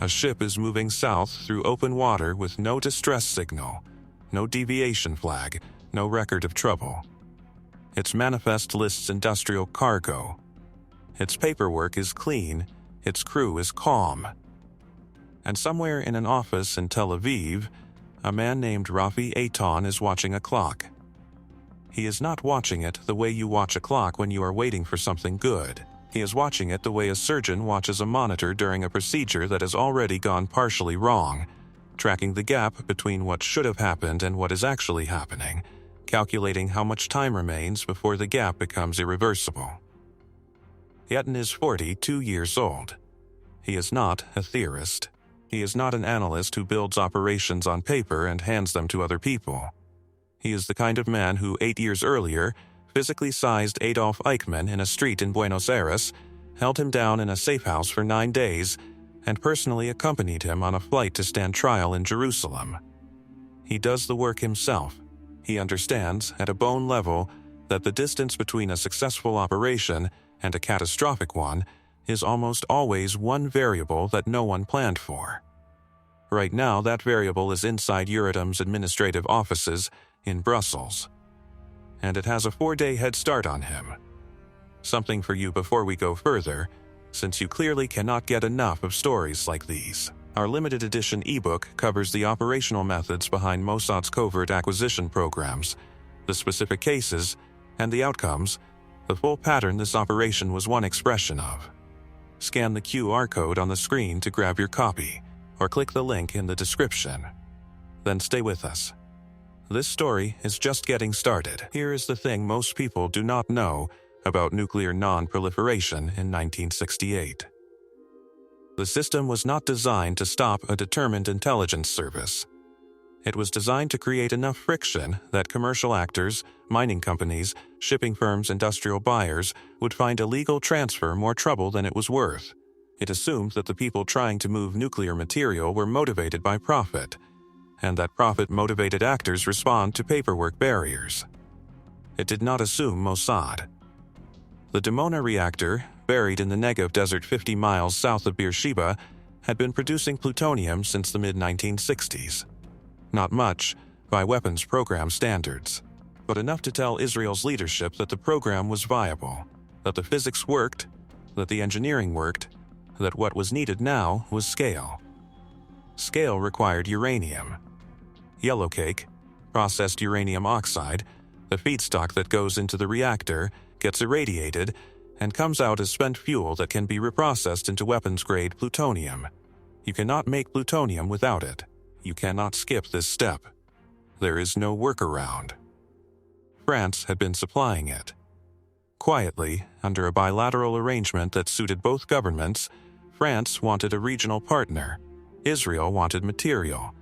A ship is moving south through open water with no distress signal, no deviation flag, no record of trouble. Its manifest lists industrial cargo. Its paperwork is clean, its crew is calm. And somewhere in an office in Tel Aviv, a man named Rafi Eitan is watching a clock. He is not watching it the way you watch a clock when you are waiting for something good. He is watching it the way a surgeon watches a monitor during a procedure that has already gone partially wrong, tracking the gap between what should have happened and what is actually happening, calculating how much time remains before the gap becomes irreversible. Eitan is 42 years old. He is not a theorist. He is not an analyst who builds operations on paper and hands them to other people. He is the kind of man who 8 years earlier physically sized Adolf Eichmann in a street in Buenos Aires, held him down in a safe house for 9 days, and personally accompanied him on a flight to stand trial in Jerusalem. He does the work himself. He understands, at a bone level, that the distance between a successful operation and a catastrophic one is almost always one variable that no one planned for. Right now, that variable is inside Uranium's administrative offices in Brussels, and it has a 4-day head start on him. Something for you before we go further, since you clearly cannot get enough of stories like these. Our limited edition ebook covers the operational methods behind Mossad's covert acquisition programs, the specific cases, and the outcomes, the full pattern this operation was one expression of. Scan the QR code on the screen to grab your copy, or click the link in the description. Then stay with us. This story is just getting started. Here is the thing most people do not know about nuclear non-proliferation in 1968. The system was not designed to stop a determined intelligence service. It was designed to create enough friction that commercial actors, mining companies, shipping firms, industrial buyers would find a legal transfer more trouble than it was worth. It assumed that the people trying to move nuclear material were motivated by profit, and that profit-motivated actors respond to paperwork barriers. It did not assume Mossad. The Dimona reactor, buried in the Negev desert 50 miles south of Beersheba, had been producing plutonium since the mid-1960s. Not much, by weapons program standards, but enough to tell Israel's leadership that the program was viable, that the physics worked, that the engineering worked, that what was needed now was scale. Scale required uranium. Yellowcake, processed uranium oxide, the feedstock that goes into the reactor, gets irradiated, and comes out as spent fuel that can be reprocessed into weapons-grade plutonium. You cannot make plutonium without it. You cannot skip this step. There is no workaround. France had been supplying it. Quietly, under a bilateral arrangement that suited both governments, France wanted a regional partner. Israel wanted material,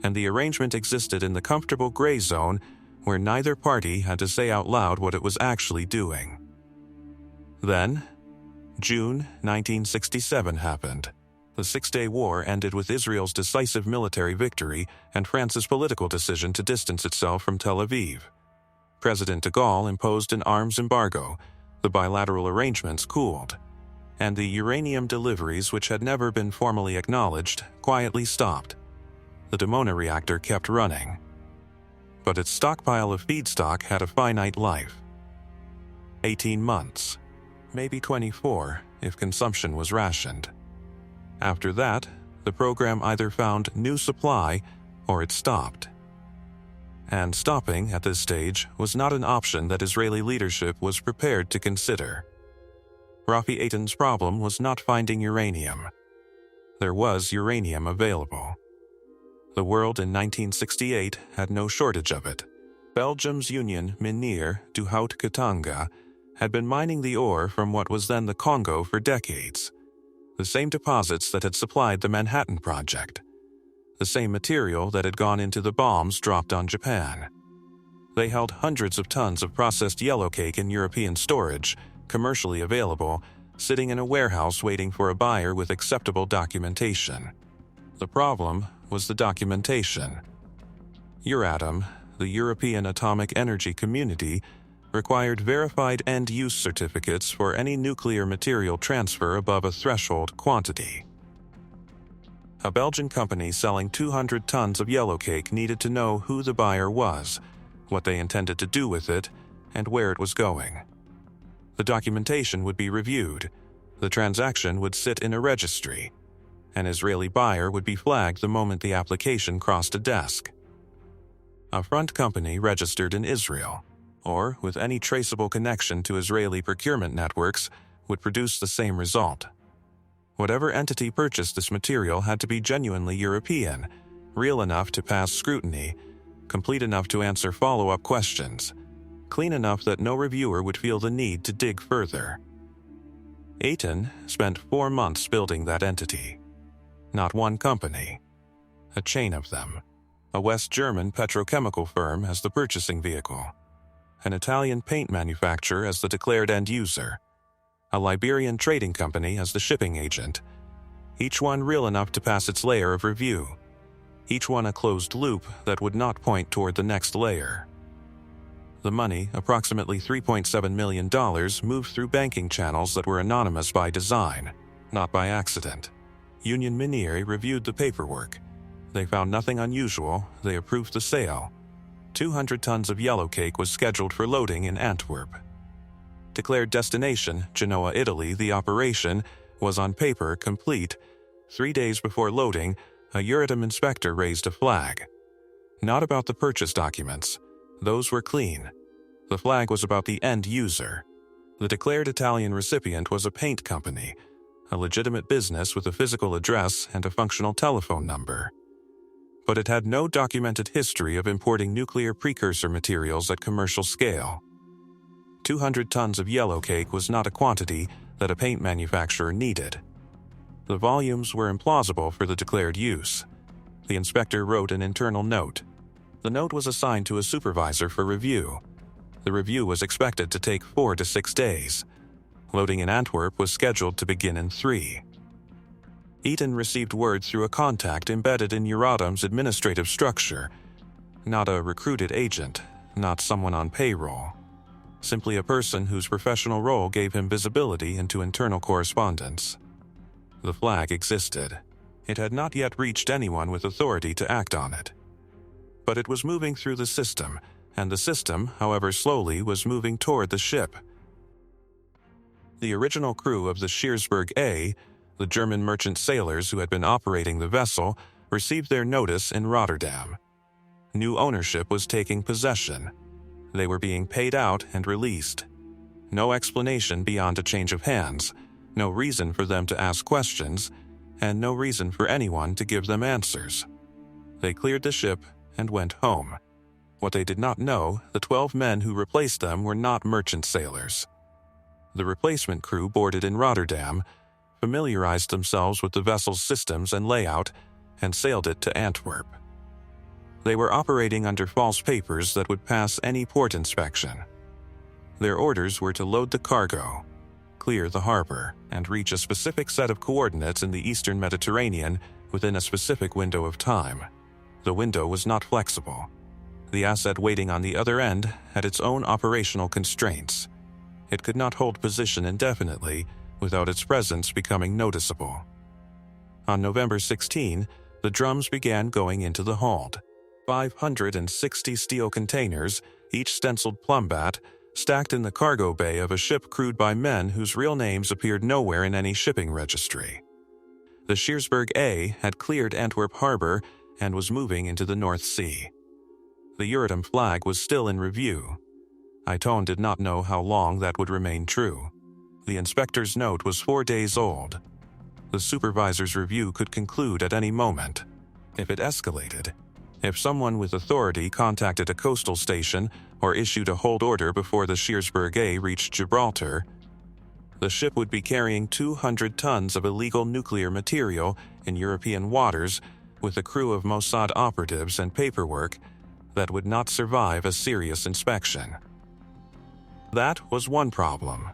and the arrangement existed in the comfortable gray zone where neither party had to say out loud what it was actually doing. Then, June 1967 happened. The Six-Day War ended with Israel's decisive military victory and France's political decision to distance itself from Tel Aviv. President de Gaulle imposed an arms embargo, the bilateral arrangements cooled, and the uranium deliveries, which had never been formally acknowledged, quietly stopped. The Dimona reactor kept running, but its stockpile of feedstock had a finite life. 18 months, maybe 24 if consumption was rationed. After that, the program either found new supply or it stopped. And stopping at this stage was not an option that Israeli leadership was prepared to consider. Rafi Eitan's problem was not finding uranium. There was uranium available. The world in 1968 had no shortage of it. Belgium's Union Miniere du Haut-Katanga had been mining the ore from what was then the Congo for decades. The same deposits that had supplied the Manhattan Project. The same material that had gone into the bombs dropped on Japan. They held hundreds of tons of processed yellowcake in European storage, commercially available, sitting in a warehouse waiting for a buyer with acceptable documentation. The problem was the documentation. Euratom, the European Atomic Energy Community, required verified end-use certificates for any nuclear material transfer above a threshold quantity. A Belgian company selling 200 tons of yellowcake needed to know who the buyer was, what they intended to do with it, and where it was going. The documentation would be reviewed. The transaction would sit in a registry. An Israeli buyer would be flagged the moment the application crossed a desk. A front company registered in Israel, or with any traceable connection to Israeli procurement networks, would produce the same result. Whatever entity purchased this material had to be genuinely European, real enough to pass scrutiny, complete enough to answer follow-up questions, clean enough that no reviewer would feel the need to dig further. Eitan spent 4 months building that entity. Not one company, a chain of them. A West German petrochemical firm as the purchasing vehicle, an Italian paint manufacturer as the declared end user, a Liberian trading company as the shipping agent, each one real enough to pass its layer of review, each one a closed loop that would not point toward the next layer. The money, approximately $3.7 million, moved through banking channels that were anonymous by design, not by accident. Union Miniere reviewed the paperwork. They found nothing unusual. They approved the sale. 200 tons of yellowcake was scheduled for loading in Antwerp. Declared destination, Genoa, Italy, the operation was on paper complete. 3 days before loading, a Uranium inspector raised a flag. Not about the purchase documents. Those were clean. The flag was about the end user. The declared Italian recipient was a paint company, a legitimate business with a physical address and a functional telephone number. But it had no documented history of importing nuclear precursor materials at commercial scale. 200 tons of yellowcake was not a quantity that a paint manufacturer needed. The volumes were implausible for the declared use. The inspector wrote an internal note. The note was assigned to a supervisor for review. The review was expected to take 4 to 6 days. Loading in Antwerp was scheduled to begin in 3. Eitan received word through a contact embedded in Uranium's administrative structure. Not a recruited agent, not someone on payroll. Simply a person whose professional role gave him visibility into internal correspondence. The flag existed. It had not yet reached anyone with authority to act on it. But it was moving through the system, and the system, however slowly, was moving toward the ship. The original crew of the Schiersberg A, the German merchant sailors who had been operating the vessel, received their notice in Rotterdam. New ownership was taking possession. They were being paid out and released. No explanation beyond a change of hands, no reason for them to ask questions, and no reason for anyone to give them answers. They cleared the ship and went home. What they did not know, the 12 men who replaced them were not merchant sailors. The replacement crew boarded in Rotterdam, familiarized themselves with the vessel's systems and layout, and sailed it to Antwerp. They were operating under false papers that would pass any port inspection. Their orders were to load the cargo, clear the harbor, and reach a specific set of coordinates in the eastern Mediterranean within a specific window of time. The window was not flexible. The asset waiting on the other end had its own operational constraints. It could not hold position indefinitely without its presence becoming noticeable. On November 16, the drums began going into the hold. 560 steel containers, each stenciled Plumbat, stacked in the cargo bay of a ship crewed by men whose real names appeared nowhere in any shipping registry. The Schiersberg A had cleared Antwerp harbor and was moving into the North Sea. The Uranium flag was still in review. Eitan did not know how long that would remain true. The inspector's note was 4 days old. The supervisor's review could conclude at any moment. If it escalated, if someone with authority contacted a coastal station or issued a hold order before the Schiersberg A reached Gibraltar, the ship would be carrying 200 tons of illegal nuclear material in European waters with a crew of Mossad operatives and paperwork that would not survive a serious inspection. That was one problem.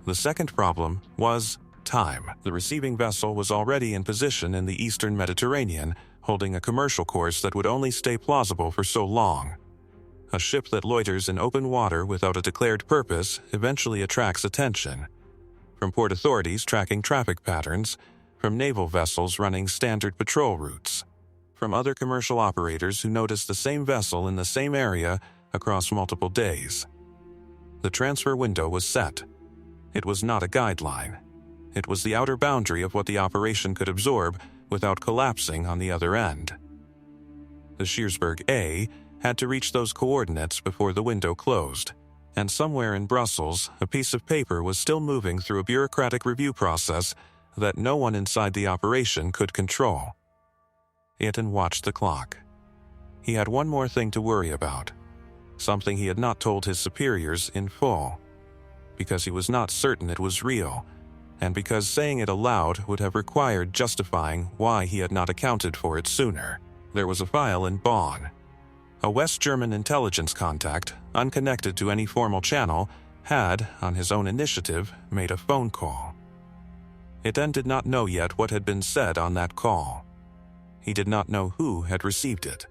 The second problem was time. The receiving vessel was already in position in the eastern Mediterranean, holding a commercial course that would only stay plausible for so long. A ship that loiters in open water without a declared purpose eventually attracts attention. From port authorities tracking traffic patterns, from naval vessels running standard patrol routes, from other commercial operators who noticed the same vessel in the same area across multiple days. The transfer window was set. It was not a guideline. It was the outer boundary of what the operation could absorb without collapsing on the other end. The Siersburg A had to reach those coordinates before the window closed, and somewhere in Brussels, a piece of paper was still moving through a bureaucratic review process that no one inside the operation could control. Iten watched the clock. He had one more thing to worry about, something he had not told his superiors in full, because he was not certain it was real, and because saying it aloud would have required justifying why he had not accounted for it sooner. There was a file in Bonn. A West German intelligence contact, unconnected to any formal channel, had, on his own initiative, made a phone call. Iten did not know yet what had been said on that call. He did not know who had received it.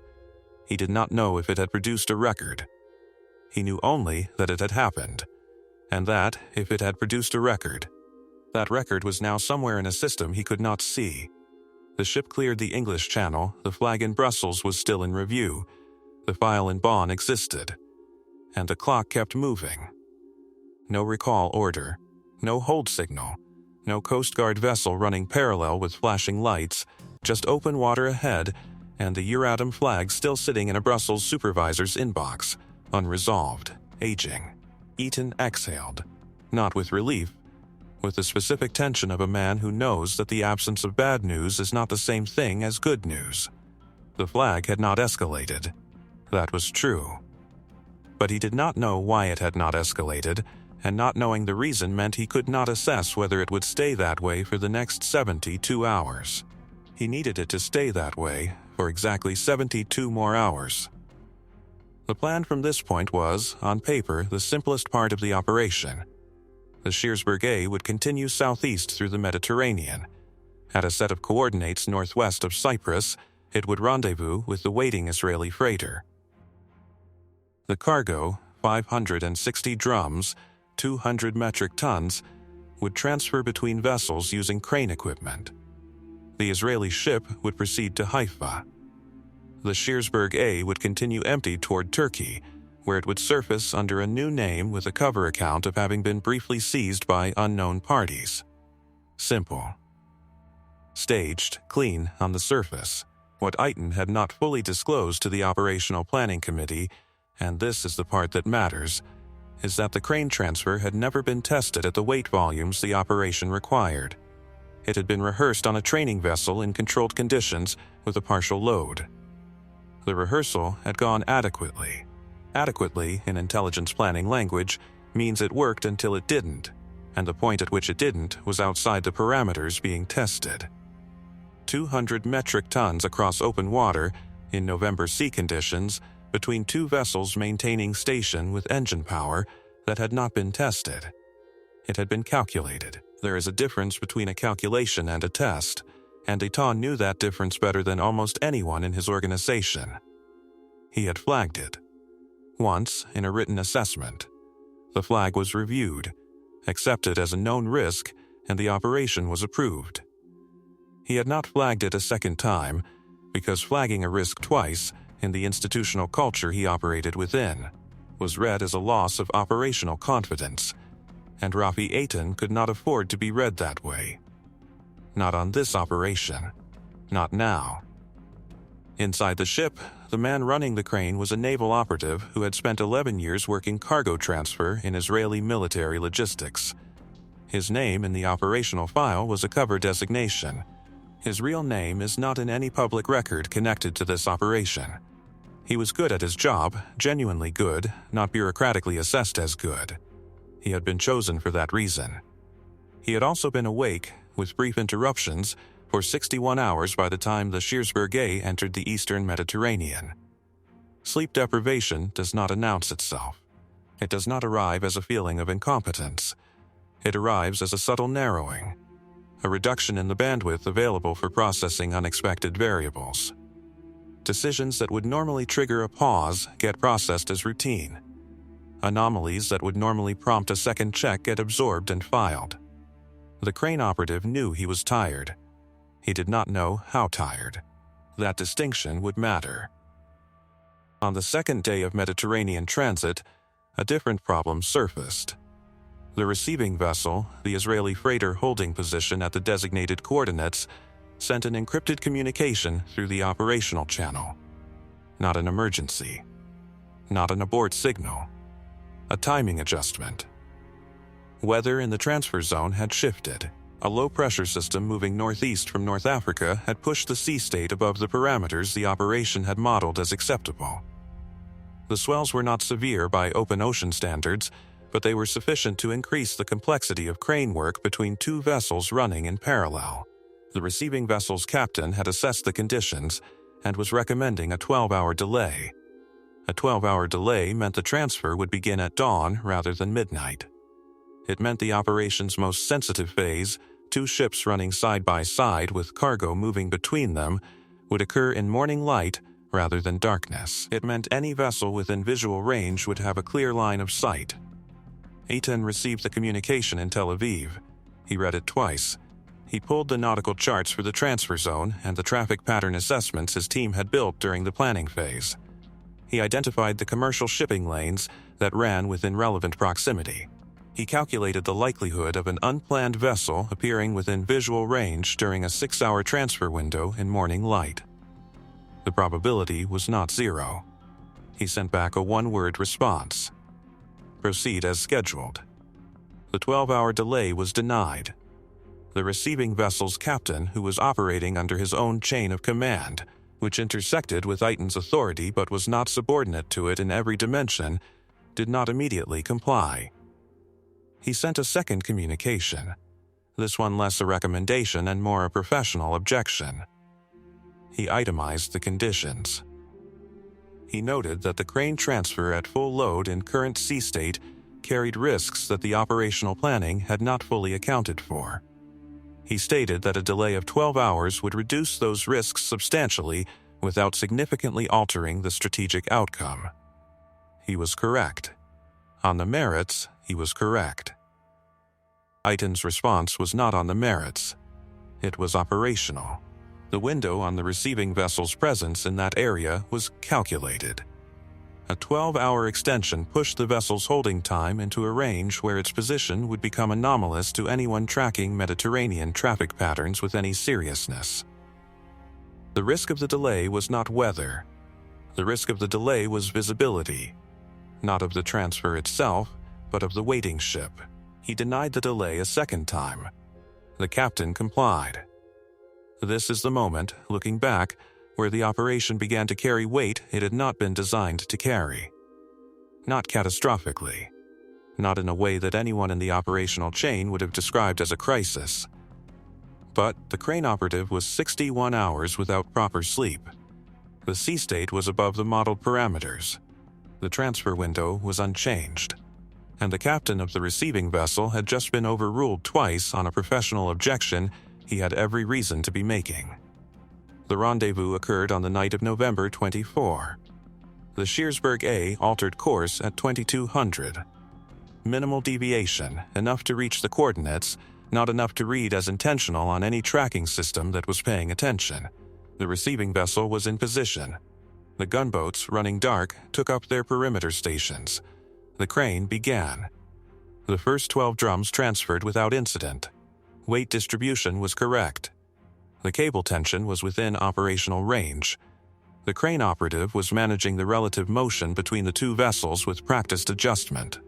He did not know if it had produced a record. He knew only that it had happened, and that, if it had produced a record, that record was now somewhere in a system he could not see. The ship cleared the English Channel, the flag in Brussels was still in review, the file in Bonn existed, and the clock kept moving. No recall order, no hold signal, no Coast Guard vessel running parallel with flashing lights, just open water ahead, and the Euratom flag still sitting in a Brussels supervisor's inbox, unresolved, aging. Iten exhaled, not with relief, with the specific tension of a man who knows that the absence of bad news is not the same thing as good news. The flag had not escalated. That was true. But he did not know why it had not escalated, and not knowing the reason meant he could not assess whether it would stay that way for the next 72 hours. He needed it to stay that way for exactly 72 more hours. The plan from this point was, on paper, the simplest part of the operation. The Siersburg A would continue southeast through the Mediterranean. At a set of coordinates northwest of Cyprus, it would rendezvous with the waiting Israeli freighter. The cargo, 560 drums, 200 metric tons, would transfer between vessels using crane equipment. The Israeli ship would proceed to Haifa. The Siersburg A would continue empty toward Turkey, where it would surface under a new name with a cover account of having been briefly seized by unknown parties. Simple. Staged, clean on the surface. What Iten had not fully disclosed to the Operational Planning Committee, and this is the part that matters, is that the crane transfer had never been tested at the weight volumes the operation required. It had been rehearsed on a training vessel in controlled conditions with a partial load. The rehearsal had gone adequately. Adequately, in intelligence planning language, means it worked until it didn't, and the point at which it didn't was outside the parameters being tested. 200 metric tons across open water, in November sea conditions, between two vessels maintaining station with engine power that had not been tested. It had been calculated. There is a difference between a calculation and a test, and Iten knew that difference better than almost anyone in his organization. He had flagged it. Once, in a written assessment. The flag was reviewed, accepted as a known risk, and the operation was approved. He had not flagged it a second time, because flagging a risk twice, in the institutional culture he operated within, was read as a loss of operational confidence, and Rafi Iten could not afford to be read that way. Not on this operation. Not now. Inside the ship, the man running the crane was a naval operative who had spent 11 years working cargo transfer in Israeli military logistics. His name in the operational file was a cover designation. His real name is not in any public record connected to this operation. He was good at his job, genuinely good, not bureaucratically assessed as good. He had been chosen for that reason. He had also been awake, with brief interruptions, for 61 hours by the time the Siersburg A entered the eastern Mediterranean. Sleep deprivation does not announce itself. It does not arrive as a feeling of incompetence. It arrives as a subtle narrowing, a reduction in the bandwidth available for processing unexpected variables. Decisions that would normally trigger a pause get processed as routine. Anomalies that would normally prompt a second check get absorbed and filed. The crane operative knew he was tired. He did not know how tired. That distinction would matter. On the second day of Mediterranean transit, a different problem surfaced. The receiving vessel, the Israeli freighter holding position at the designated coordinates, sent an encrypted communication through the operational channel. Not an emergency. Not an abort signal. A timing adjustment. Weather in the transfer zone had shifted. A low-pressure system moving northeast from North Africa had pushed the sea state above the parameters the operation had modeled as acceptable. The swells were not severe by open ocean standards, but they were sufficient to increase the complexity of crane work between two vessels running in parallel. The receiving vessel's captain had assessed the conditions and was recommending a 12-hour delay. A 12-hour delay meant the transfer would begin at dawn rather than midnight. It meant the operation's most sensitive phase, two ships running side by side with cargo moving between them, would occur in morning light rather than darkness. It meant any vessel within visual range would have a clear line of sight. Eitan received the communication in Tel Aviv. He read it twice. He pulled the nautical charts for the transfer zone and the traffic pattern assessments his team had built during the planning phase. He identified the commercial shipping lanes that ran within relevant proximity. He calculated the likelihood of an unplanned vessel appearing within visual range during a 6-hour transfer window in morning light. The probability was not zero. He sent back a one-word response. Proceed as scheduled. The 12-hour delay was denied. The receiving vessel's captain, who was operating under his own chain of command, which intersected with Eitan's authority but was not subordinate to it in every dimension, did not immediately comply. He sent a second communication, this one less a recommendation and more a professional objection. He itemized the conditions. He noted that the crane transfer at full load in current sea state carried risks that the operational planning had not fully accounted for. He stated that a delay of 12 hours would reduce those risks substantially without significantly altering the strategic outcome. He was correct. On the merits, he was correct. Eitan's response was not on the merits. It was operational. The window on the receiving vessel's presence in that area was calculated. A 12-hour extension pushed the vessel's holding time into a range where its position would become anomalous to anyone tracking Mediterranean traffic patterns with any seriousness. The risk of the delay was not weather. The risk of the delay was visibility, not of the transfer itself, but of the waiting ship. He denied the delay a second time. The captain complied. This is the moment, looking back, where the operation began to carry weight it had not been designed to carry. Not catastrophically. Not in a way that anyone in the operational chain would have described as a crisis. But the crane operative was 61 hours without proper sleep. The sea state was above the modeled parameters. The transfer window was unchanged. And the captain of the receiving vessel had just been overruled twice on a professional objection he had every reason to be making. The rendezvous occurred on the night of November 24. The Shearsburg A altered course at 2200. Minimal deviation, enough to reach the coordinates, not enough to read as intentional on any tracking system that was paying attention. The receiving vessel was in position. The gunboats, running dark, took up their perimeter stations. The crane began. The first 12 drums transferred without incident. Weight distribution was correct. The cable tension was within operational range. The crane operative was managing the relative motion between the two vessels with practiced adjustment.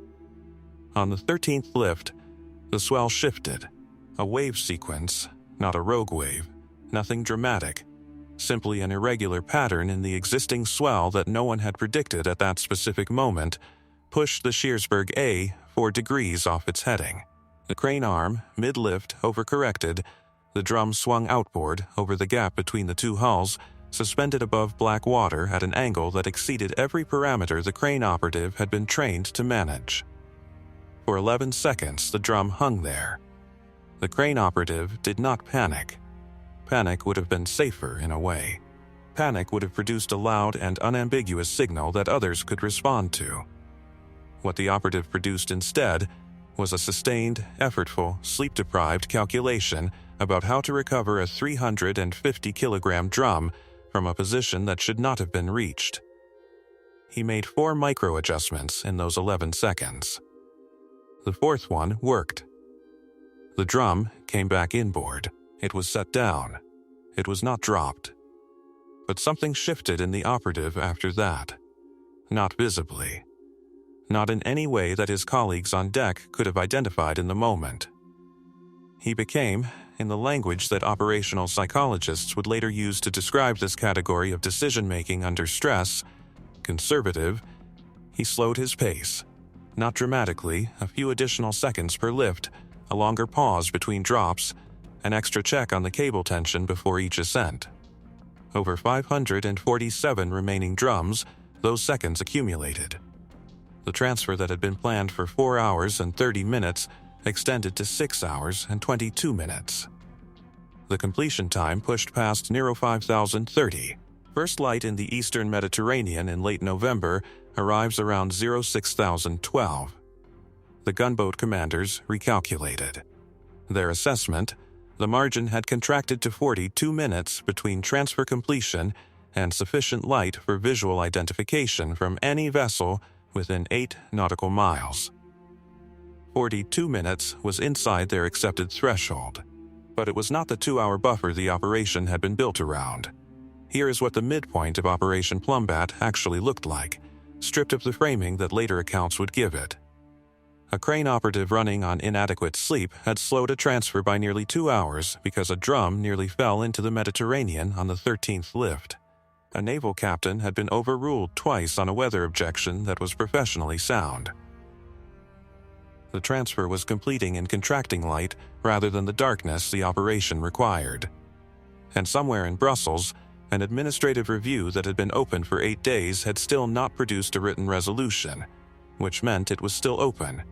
On the 13th lift, the swell shifted. A wave sequence, not a rogue wave, nothing dramatic. Simply an irregular pattern in the existing swell that no one had predicted at that specific moment, pushed the Shearsburg A 4 degrees off its heading. The crane arm, mid-lift, overcorrected. The drum swung outboard over the gap between the two hulls, suspended above black water at an angle that exceeded every parameter the crane operative had been trained to manage. For 11 seconds, the drum hung there. The crane operative did not panic. Panic would have been safer in a way. Panic would have produced a loud and unambiguous signal that others could respond to. What the operative produced instead was a sustained, effortful, sleep-deprived calculation about how to recover a 350-kilogram drum from a position that should not have been reached. He made 4 micro-adjustments in those 11 seconds. The 4th one worked. The drum came back inboard. It was set down. It was not dropped. But something shifted in the operative after that. Not visibly. Not in any way that his colleagues on deck could have identified in the moment. He became, in the language that operational psychologists would later use to describe this category of decision-making under stress, conservative. He slowed his pace. Not dramatically, a few additional seconds per lift, a longer pause between drops, an extra check on the cable tension before each ascent. Over 547 remaining drums, those seconds accumulated. The transfer that had been planned for 4 hours and 30 minutes extended to 6 hours and 22 minutes. The completion time pushed past Nero 5030. First light in the eastern Mediterranean in late November arrives around 06,012. The gunboat commanders recalculated. Their assessment: the margin had contracted to 42 minutes between transfer completion and sufficient light for visual identification from any vessel within 8 nautical miles. 42 minutes was inside their accepted threshold, but it was not the 2-hour buffer the operation had been built around. Here is what the midpoint of Operation Plumbat actually looked like, stripped of the framing that later accounts would give it. A crane operative running on inadequate sleep had slowed a transfer by nearly 2 hours because a drum nearly fell into the Mediterranean on the 13th lift. A naval captain had been overruled twice on a weather objection that was professionally sound. The transfer was completing in contracting light rather than the darkness the operation required. And somewhere in Brussels, an administrative review that had been open for 8 days had still not produced a written resolution, which meant it was still open,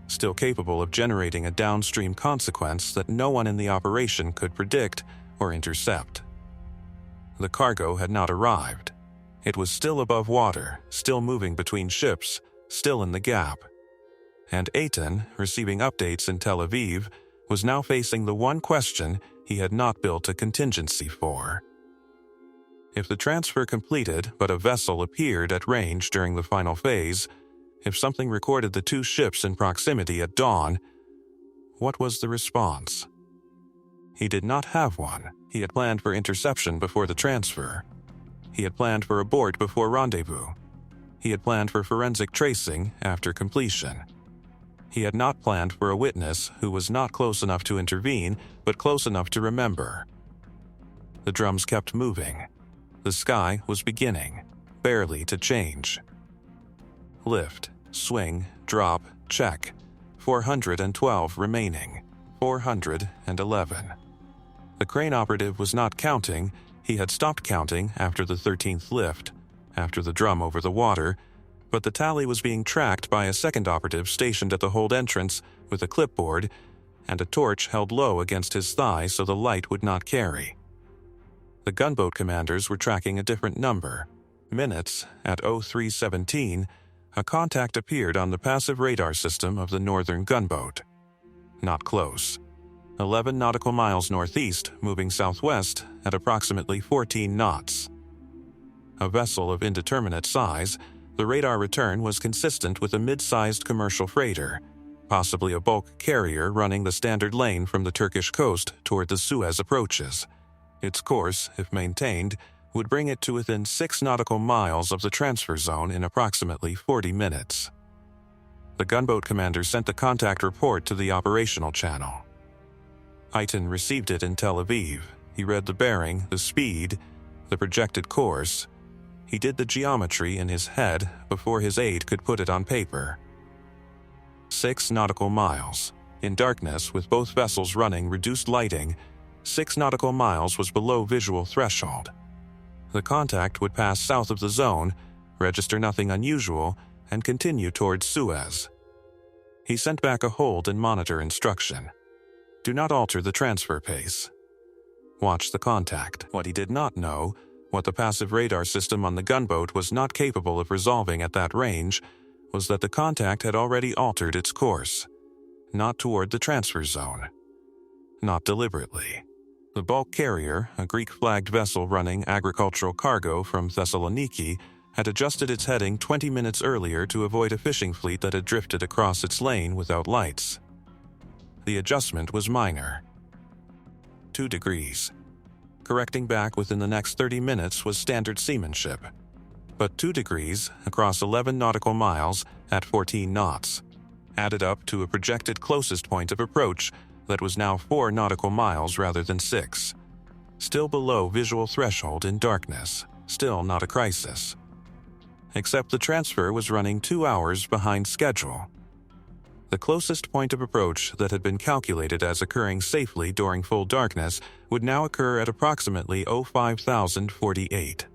still capable of generating a downstream consequence that no one in the operation could predict or intercept. The cargo had not arrived. It was still above water, still moving between ships, still in the gap. And Eitan, receiving updates in Tel Aviv, was now facing the one question he had not built a contingency for. If the transfer completed but a vessel appeared at range during the final phase, if something recorded the 2 ships in proximity at dawn, what was the response? He did not have one. He had planned for interception before the transfer. He had planned for abort before rendezvous. He had planned for forensic tracing after completion. He had not planned for a witness who was not close enough to intervene, but close enough to remember. The drums kept moving. The sky was beginning, barely to change. Lift, swing, drop, check. 412 remaining. 411. The crane operative was not counting. He had stopped counting after the 13th lift, after the drum over the water, but the tally was being tracked by a second operative stationed at the hold entrance with a clipboard and a torch held low against his thigh so the light would not carry. The gunboat commanders were tracking a different number. Minutes, at 0317, a contact appeared on the passive radar system of the northern gunboat. Not close. 11 nautical miles northeast, moving southwest at approximately 14 knots. A vessel of indeterminate size, the radar return was consistent with a mid-sized commercial freighter, possibly a bulk carrier running the standard lane from the Turkish coast toward the Suez approaches. Its course, if maintained, would bring it to within 6 nautical miles of the transfer zone in approximately 40 minutes. The gunboat commander sent the contact report to the operational channel. Eitan received it in Tel Aviv. He read the bearing, the speed, the projected course. He did the geometry in his head before his aide could put it on paper. 6 nautical miles. In darkness, with both vessels running reduced lighting, 6 nautical miles was below visual threshold. The contact would pass south of the zone, register nothing unusual, and continue towards Suez. He sent back a hold and monitor instruction. Do not alter the transfer pace. Watch the contact. What he did not know, what the passive radar system on the gunboat was not capable of resolving at that range, was that the contact had already altered its course. Not toward the transfer zone. not deliberately. The bulk carrier, a Greek-flagged vessel running agricultural cargo from Thessaloniki, had adjusted its heading 20 minutes earlier to avoid a fishing fleet that had drifted across its lane without lights. The adjustment was minor. 2 degrees. Correcting back within the next 30 minutes was standard seamanship. But 2 degrees, across 11 nautical miles at 14 knots, added up to a projected closest point of approach that was now 4 nautical miles rather than 6. Still below visual threshold in darkness, still not a crisis. Except the transfer was running 2 hours behind schedule. The closest point of approach that had been calculated as occurring safely during full darkness would now occur at approximately 05,048.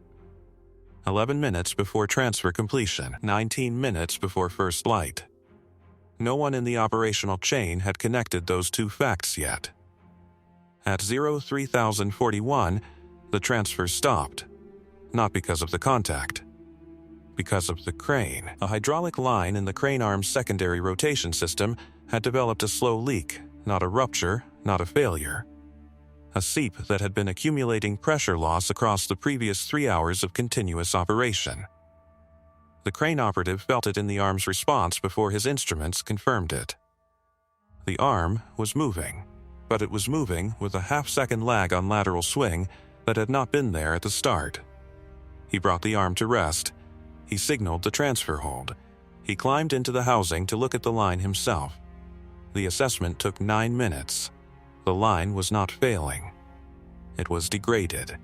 11 minutes before transfer completion, 19 minutes before first light. No one in the operational chain had connected those 2 facts yet. At 03,041, the transfer stopped, not because of the contact, because of the crane. A hydraulic line in the crane arm's secondary rotation system had developed a slow leak, not a rupture, not a failure. A seep that had been accumulating pressure loss across the previous 3 hours of continuous operation. The crane operative felt it in the arm's response before his instruments confirmed it. The arm was moving, but it was moving with a half-second lag on lateral swing that had not been there at the start. He brought the arm to rest. He signaled the transfer hold. He climbed into the housing to look at the line himself. The assessment took 9 minutes. The line was not failing. It was degraded.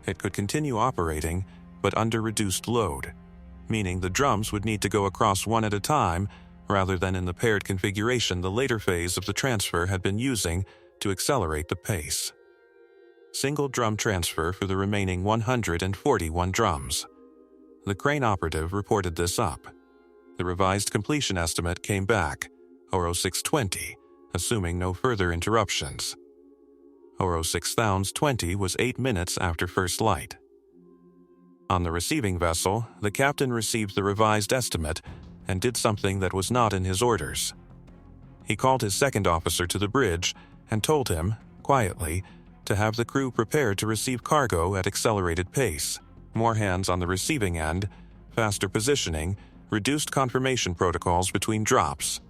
It could continue operating, but under reduced load, meaning the drums would need to go across one at a time rather than in the paired configuration the later phase of the transfer had been using to accelerate the pace. Single drum transfer for the remaining 141 drums. The crane operative reported this up. The revised completion estimate came back, 0620, assuming no further interruptions. 06,020 was 8 minutes after first light. On the receiving vessel, the captain received the revised estimate and did something that was not in his orders. He called his second officer to the bridge and told him, quietly, to have the crew prepared to receive cargo at accelerated pace. More hands on the receiving end, faster positioning, reduced confirmation protocols between drops.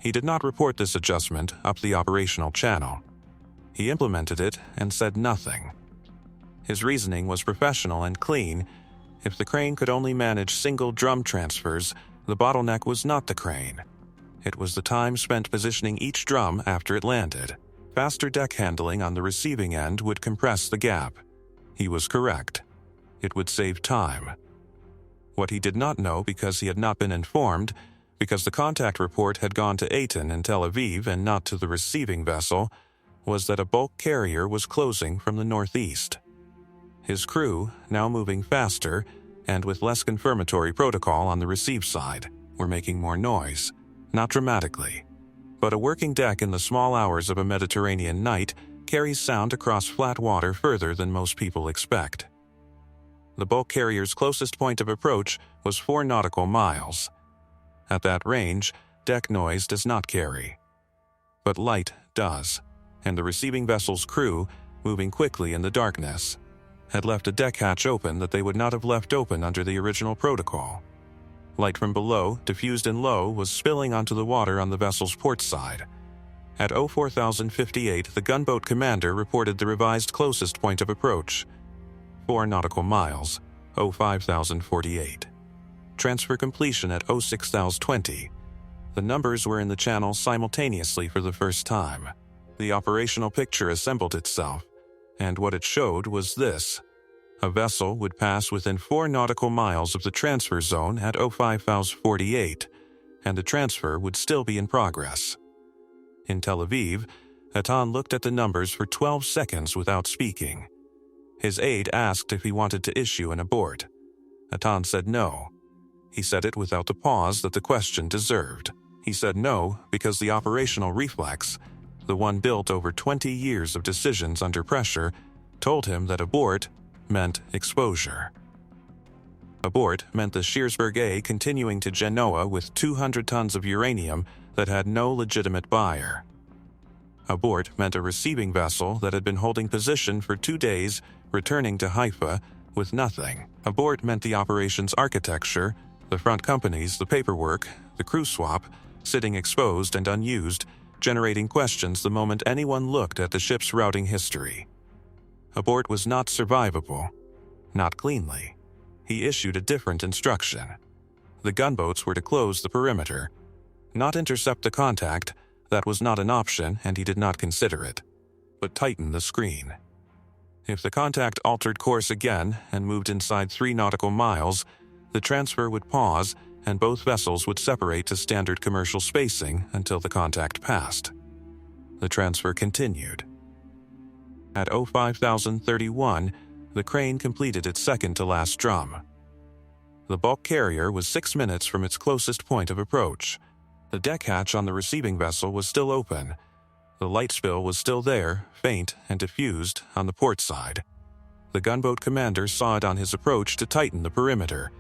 He did not report this adjustment up the operational channel. He implemented it and said nothing. His reasoning was professional and clean. If the crane could only manage single drum transfers, the bottleneck was not the crane. It was the time spent positioning each drum after it landed. Faster deck handling on the receiving end would compress the gap. He was correct. It would save time. What he did not know because he had not been informed, because the contact report had gone to Aten in Tel Aviv and not to the receiving vessel, was that a bulk carrier was closing from the northeast. His crew, now moving faster and with less confirmatory protocol on the receive side, were making more noise, not dramatically. But a working deck in the small hours of a Mediterranean night carries sound across flat water further than most people expect. The bulk carrier's closest point of approach was 4 nautical miles. At that range, deck noise does not carry. But light does, and the receiving vessel's crew, moving quickly in the darkness, had left a deck hatch open that they would not have left open under the original protocol. Light from below, diffused in low, was spilling onto the water on the vessel's port side. At 04,058, the gunboat commander reported the revised closest point of approach, 4 nautical miles, 05,048. Transfer completion at 06,020. The numbers were in the channel simultaneously for the first time. The operational picture assembled itself, and what it showed was this. A vessel would pass within 4 nautical miles of the transfer zone at 05,048, and the transfer would still be in progress. In Tel Aviv, Atan looked at the numbers for 12 seconds without speaking. His aide asked if he wanted to issue an abort. Atan said no. He said it without the pause that the question deserved. He said no because the operational reflex, the one built over 20 years of decisions under pressure, told him that abort meant exposure. Abort meant the Shearsburg A continuing to Genoa with 200 tons of uranium that had no legitimate buyer. Abort meant a receiving vessel that had been holding position for 2 days, returning to Haifa with nothing. Abort meant the operation's architecture, the front companies, the paperwork, the crew swap, sitting exposed and unused, generating questions the moment anyone looked at the ship's routing history. Abort was not survivable, not cleanly. He issued a different instruction. The gunboats were to close the perimeter, not intercept the contact. That was not an option, and he did not consider it, but tighten the screen. If the contact altered course again and moved inside 3 nautical miles, the transfer would pause and both vessels would separate to standard commercial spacing until the contact passed. The transfer continued. At 05,031, the crane completed its second-to-last drum. The bulk carrier was 6 minutes from its closest point of approach. The deck hatch on the receiving vessel was still open. The light spill was still there, faint and diffused, on the port side. The gunboat commander saw it on his approach to tighten the perimeter.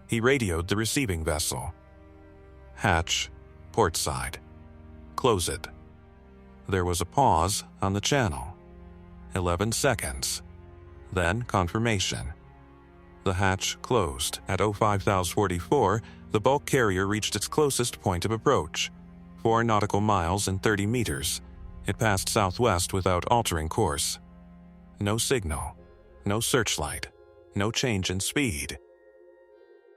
He radioed the receiving vessel. Hatch, port side. Close it. There was a pause on the channel. 11 seconds. Then confirmation. The hatch closed. At 05,044, the bulk carrier reached its closest point of approach, 4 nautical miles and 30 meters. It passed southwest without altering course. No signal, no searchlight, no change in speed.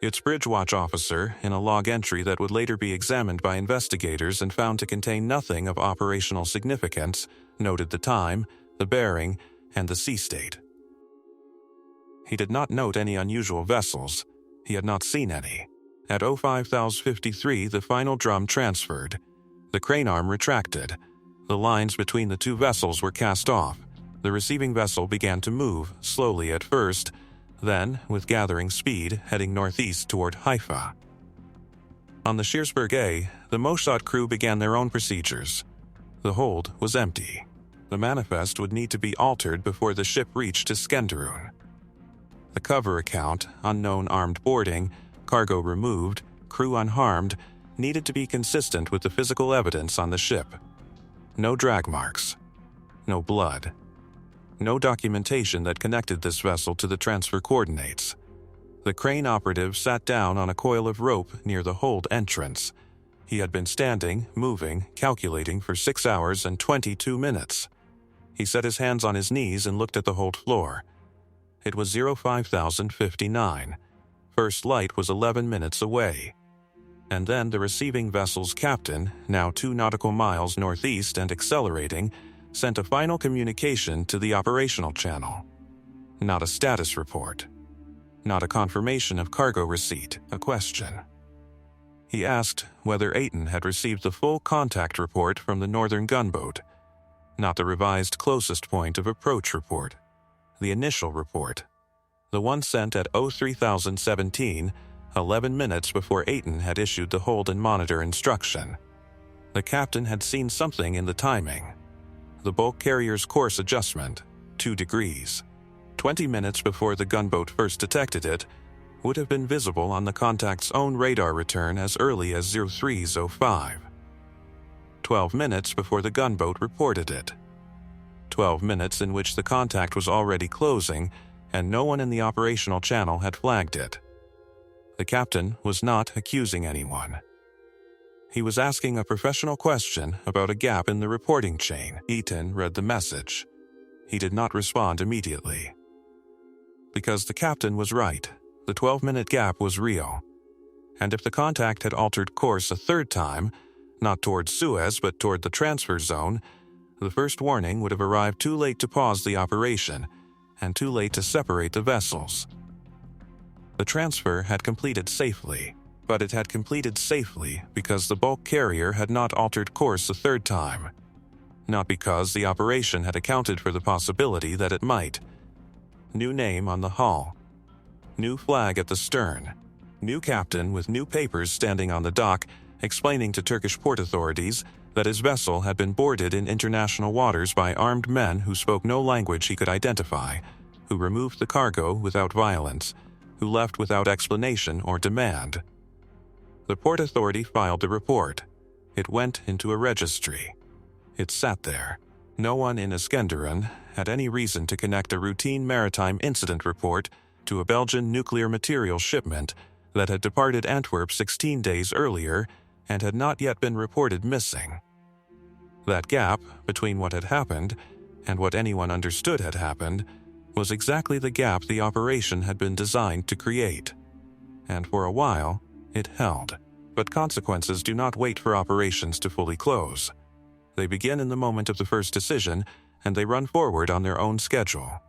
Its bridge watch officer, in a log entry that would later be examined by investigators and found to contain nothing of operational significance, noted the time, the bearing, and the sea state. He did not note any unusual vessels. He had not seen any. At 05,053, the final drum transferred. The crane arm retracted. The lines between the 2 vessels were cast off. The receiving vessel began to move, slowly at first, then, with gathering speed, heading northeast toward Haifa. On the Shearsburg A, the Mossad crew began their own procedures. The hold was empty. The manifest would need to be altered before the ship reached Iskenderun. The cover account, unknown armed boarding, cargo removed, crew unharmed, needed to be consistent with the physical evidence on the ship. No drag marks. No blood. No documentation that connected this vessel to the transfer coordinates. The crane operative sat down on a coil of rope near the hold entrance. He had been standing, moving, calculating for 6 hours and 22 minutes. He set his hands on his knees and looked at the hold floor. It was 05,059. First light was 11 minutes away. And then the receiving vessel's captain, now 2 nautical miles northeast and accelerating, sent a final communication to the operational channel. Not a status report. Not a confirmation of cargo receipt, a question. He asked whether Ayton had received the full contact report from the northern gunboat. Not the revised closest point of approach report. The initial report. The one sent at 03,017, 11 minutes before Ayton had issued the hold and monitor instruction. The captain had seen something in the timing. The bulk carrier's course adjustment, 2 degrees. 20 minutes before the gunboat first detected it, would have been visible on the contact's own radar return as early as 0305. 12 minutes before the gunboat reported it. 12 minutes in which the contact was already closing and no one in the operational channel had flagged it. The captain was not accusing anyone. He was asking a professional question about a gap in the reporting chain. Ayton read the message. He did not respond immediately. Because the captain was right, the 12-minute gap was real. And if the contact had altered course a third time, not toward Suez but toward the transfer zone, the first warning would have arrived too late to pause the operation and too late to separate the vessels. The transfer had completed safely, but it had completed safely because the bulk carrier had not altered course a third time, not because the operation had accounted for the possibility that it might. New name on the hull. New flag at the stern. New captain with new papers standing on the dock explaining to Turkish port authorities that his vessel had been boarded in international waters by armed men who spoke no language he could identify, who removed the cargo without violence, who left without explanation or demand. The port authority filed the report. It went into a registry. It sat there. No one in Iskenderun had any reason to connect a routine maritime incident report to a Belgian nuclear material shipment that had departed Antwerp 16 days earlier and had not yet been reported missing. That gap between what had happened and what anyone understood had happened was exactly the gap the operation had been designed to create. And for a while, it held. But consequences do not wait for operations to fully close. They begin in the moment of the first decision, and they run forward on their own schedule.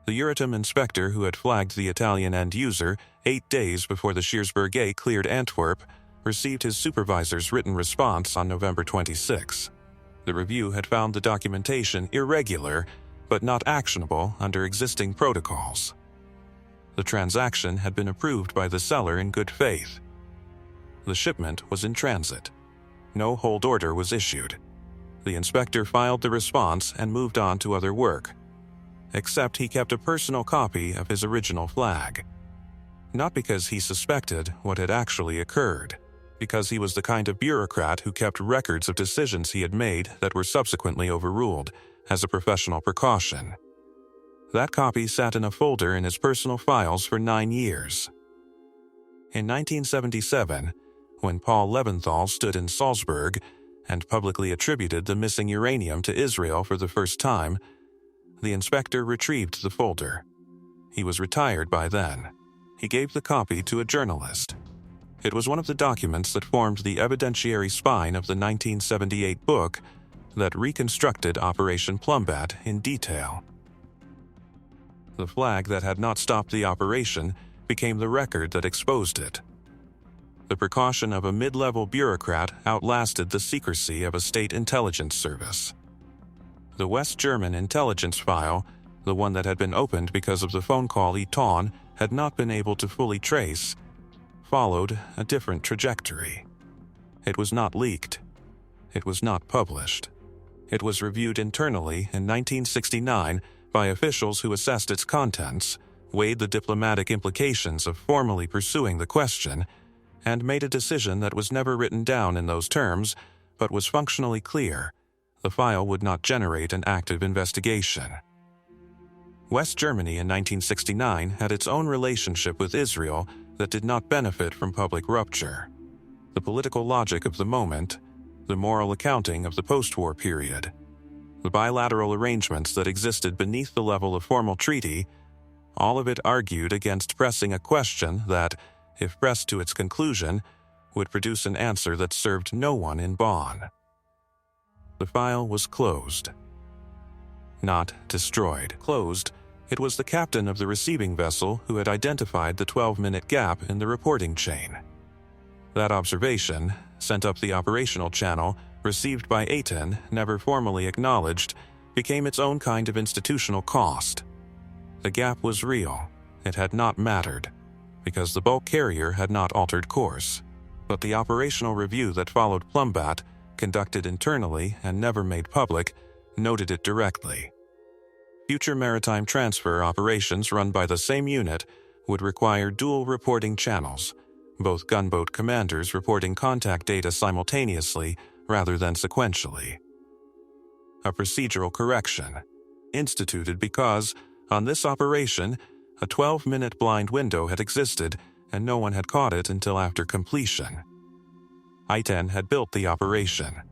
The Uranium inspector who had flagged the Italian end user 8 days before the Scheersberg cleared Antwerp received his supervisor's written response on November 26. The review had found the documentation irregular, but not actionable under existing protocols. The transaction had been approved by the seller in good faith. The shipment was in transit. No hold order was issued. The inspector filed the response and moved on to other work. Except he kept a personal copy of his original flag. Not because he suspected what had actually occurred, because he was the kind of bureaucrat who kept records of decisions he had made that were subsequently overruled as a professional precaution. That copy sat in a folder in his personal files for 9 years. In 1977, when Paul Leventhal stood in Salzburg and publicly attributed the missing uranium to Israel for the first time, the inspector retrieved the folder. He was retired by then. He gave the copy to a journalist. It was one of the documents that formed the evidentiary spine of the 1978 book that reconstructed Operation Plumbat in detail. The flag that had not stopped the operation became the record that exposed it. The precaution of a mid-level bureaucrat outlasted the secrecy of a state intelligence service. The West German intelligence file, the one that had been opened because of the phone call Eton had not been able to fully trace, followed a different trajectory. It was not leaked. It was not published. It was reviewed internally in 1969 by officials who assessed its contents, weighed the diplomatic implications of formally pursuing the question, and made a decision that was never written down in those terms, but was functionally clear. The file would not generate an active investigation. West Germany in 1969 had its own relationship with Israel that did not benefit from public rupture. The political logic of the moment, the moral accounting of the post-war period, the bilateral arrangements that existed beneath the level of formal treaty, all of it argued against pressing a question that, if pressed to its conclusion, would produce an answer that served no one in Bonn. The file was closed. Not destroyed. Closed, it was the captain of the receiving vessel who had identified the 12-minute gap in the reporting chain. That observation, sent up the operational channel, received by Aten, never formally acknowledged, became its own kind of institutional cost. The gap was real. It had not mattered, because the bulk carrier had not altered course. But the operational review that followed Plumbat, conducted internally and never made public, noted it directly. Future maritime transfer operations run by the same unit would require dual reporting channels, both gunboat commanders reporting contact data simultaneously rather than sequentially. A procedural correction, instituted because, on this operation, a 12-minute blind window had existed and no one had caught it until after completion. Iten had built the operation.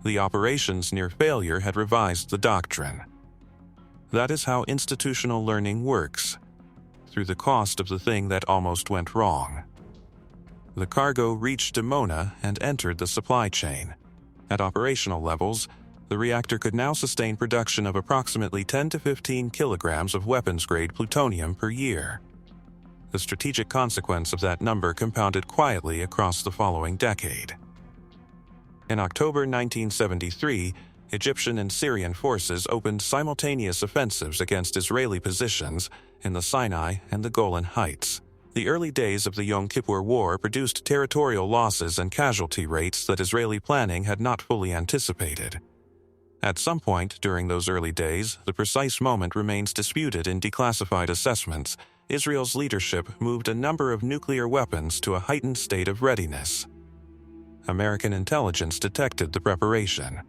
The operation's near failure had revised the doctrine. That is how institutional learning works, through the cost of the thing that almost went wrong. The cargo reached Dimona and entered the supply chain. At operational levels, the reactor could now sustain production of approximately 10 to 15 kilograms of weapons-grade plutonium per year. The strategic consequence of that number compounded quietly across the following decade. In October 1973, Egyptian and Syrian forces opened simultaneous offensives against Israeli positions in the Sinai and the Golan Heights. The early days of the Yom Kippur War produced territorial losses and casualty rates that Israeli planning had not fully anticipated. At some point during those early days, the precise moment remains disputed in declassified assessments, Israel's leadership moved a number of nuclear weapons to a heightened state of readiness. American intelligence detected the preparation.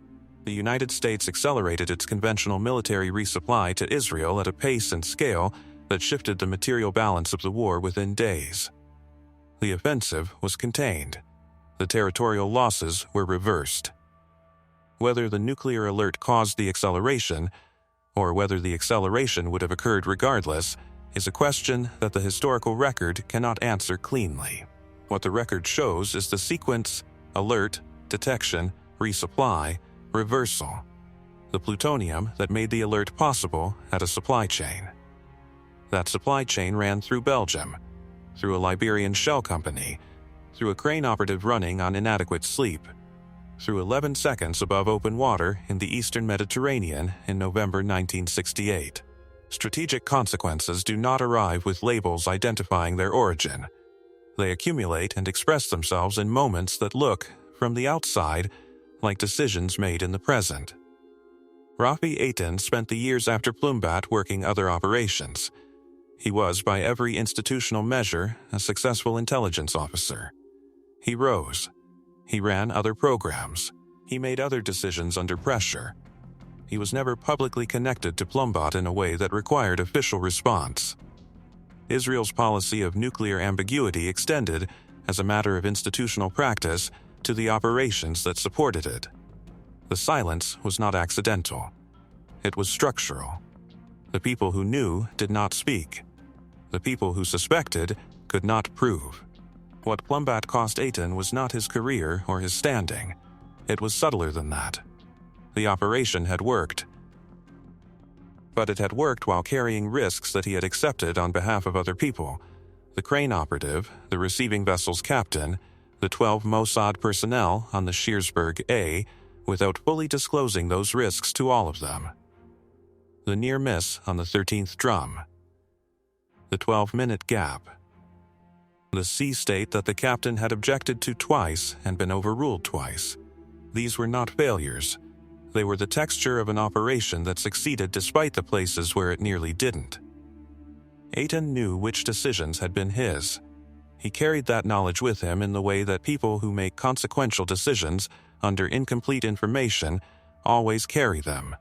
The United States accelerated its conventional military resupply to Israel at a pace and scale that shifted the material balance of the war within days. The offensive was contained. The territorial losses were reversed. Whether the nuclear alert caused the acceleration, or whether the acceleration would have occurred regardless, is a question that the historical record cannot answer cleanly. What the record shows is the sequence: alert, detection, resupply, reversal. The plutonium that made the alert possible had a supply chain. That supply chain ran through Belgium, through a Liberian shell company, through a crane operative running on inadequate sleep, through 11 seconds above open water in the eastern Mediterranean in November 1968. Strategic consequences do not arrive with labels identifying their origin. They accumulate and express themselves in moments that look, from the outside, like decisions made in the present. Rafi Eitan spent the years after Plumbat working other operations. He was, by every institutional measure, a successful intelligence officer. He rose. He ran other programs. He made other decisions under pressure. He was never publicly connected to Plumbat in a way that required official response. Israel's policy of nuclear ambiguity extended, as a matter of institutional practice, to the operations that supported it. The silence was not accidental. It was structural. The people who knew did not speak. The people who suspected could not prove. What Plumbat cost Eitan was not his career or his standing. It was subtler than that. The operation had worked. But it had worked while carrying risks that he had accepted on behalf of other people: the crane operative, the receiving vessel's captain, the 12 Mossad personnel on the Shearsburg A, without fully disclosing those risks to all of them. The near miss on the 13th drum. The 12-minute gap. The sea state that the captain had objected to twice and been overruled twice. These were not failures. They were the texture of an operation that succeeded despite the places where it nearly didn't. Eitan knew which decisions had been his. He carried that knowledge with him in the way that people who make consequential decisions under incomplete information always carry them.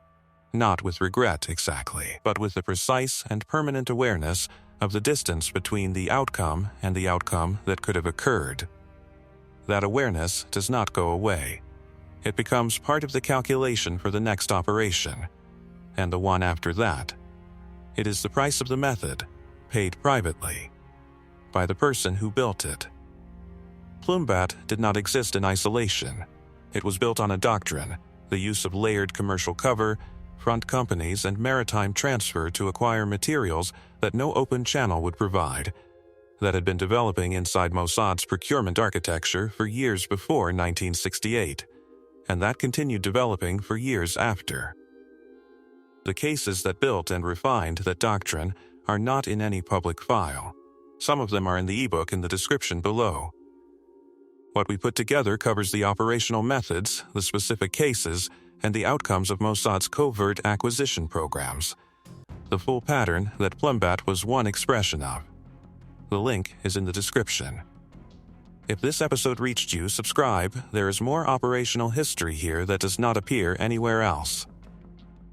Not with regret exactly, but with the precise and permanent awareness of the distance between the outcome and the outcome that could have occurred. That awareness does not go away. It becomes part of the calculation for the next operation, and the one after that. It is the price of the method, paid privately, by the person who built it. Plumbat did not exist in isolation. It was built on a doctrine: the use of layered commercial cover, front companies, and maritime transfer to acquire materials that no open channel would provide, that had been developing inside Mossad's procurement architecture for years before 1968, and that continued developing for years after. The cases that built and refined that doctrine are not in any public file. Some of them are in the ebook in the description below. What we put together covers the operational methods, the specific cases, and the outcomes of Mossad's covert acquisition programs. The full pattern that Plumbat was one expression of. The link is in the description. If this episode reached you, subscribe. There is more operational history here that does not appear anywhere else.